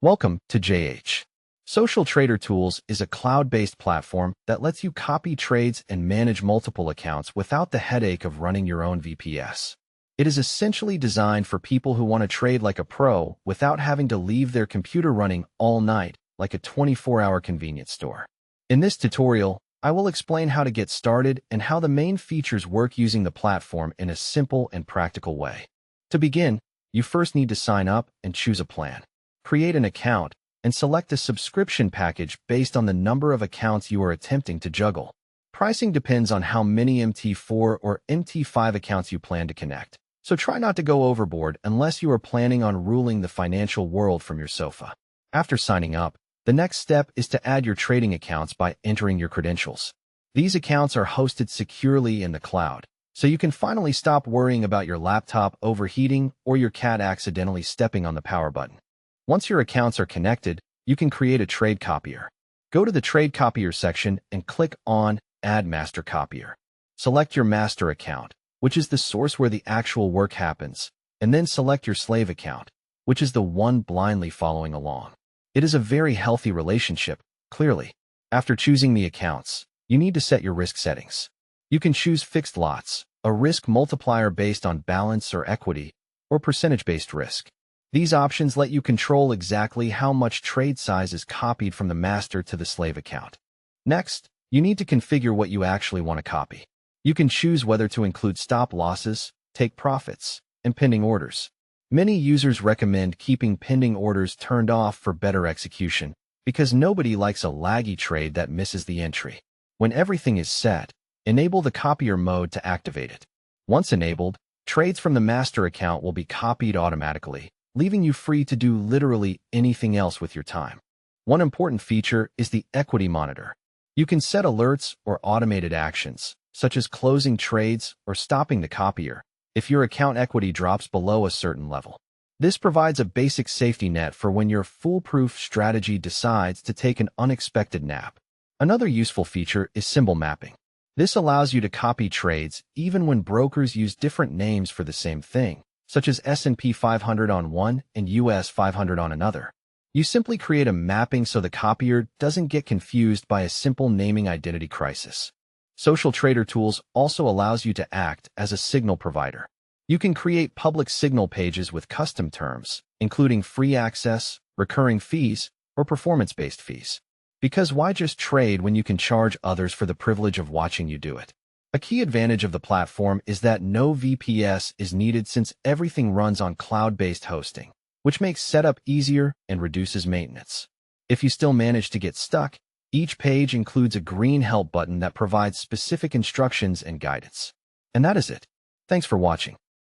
Welcome to JH. Social Trader Tools is a cloud-based platform that lets you copy trades and manage multiple accounts without the headache of running your own VPS. It is essentially designed for people who want to trade like a pro without having to leave their computer running all night like a 24-hour convenience store. In this tutorial, I will explain how to get started and how the main features work using the platform in a simple and practical way. To begin, you first need to sign up and choose a plan. Create an account and select a subscription package based on the number of accounts you are attempting to juggle. Pricing depends on how many MT4 or MT5 accounts you plan to connect, so try not to go overboard unless you are planning on ruling the financial world from your sofa. After signing up, the next step is to add your trading accounts by entering your credentials. These accounts are hosted securely in the cloud, so you can finally stop worrying about your laptop overheating or your cat accidentally stepping on the power button. Once your accounts are connected, you can create a trade copier. Go to the Trade Copier section and click on Add Master Copier. Select your master account, which is the source where the actual work happens, and then select your slave account, which is the one blindly following along. It is a very healthy relationship, clearly. After choosing the accounts, you need to set your risk settings. You can choose fixed lots, a risk multiplier based on balance or equity, or percentage-based risk. These options let you control exactly how much trade size is copied from the master to the slave account. Next, you need to configure what you actually want to copy. You can choose whether to include stop losses, take profits, and pending orders. Many users recommend keeping pending orders turned off for better execution because nobody likes a laggy trade that misses the entry. When everything is set, enable the copier mode to activate it. Once enabled, trades from the master account will be copied automatically, leaving you free to do literally anything else with your time. One important feature is the equity monitor. You can set alerts or automated actions, such as closing trades or stopping the copier, if your account equity drops below a certain level. This provides a basic safety net for when your foolproof strategy decides to take an unexpected nap. Another useful feature is symbol mapping. This allows you to copy trades even when brokers use different names for the same thing, such as S&P 500 on one and US 500 on another. You simply create a mapping so the copier doesn't get confused by a simple naming identity crisis. Social Trader Tools also allows you to act as a signal provider. You can create public signal pages with custom terms, including free access, recurring fees, or performance-based fees. Because why just trade when you can charge others for the privilege of watching you do it? A key advantage of the platform is that no VPS is needed since everything runs on cloud-based hosting, which makes setup easier and reduces maintenance. If you still manage to get stuck, each page includes a green help button that provides specific instructions and guidance. And that is it. Thanks for watching.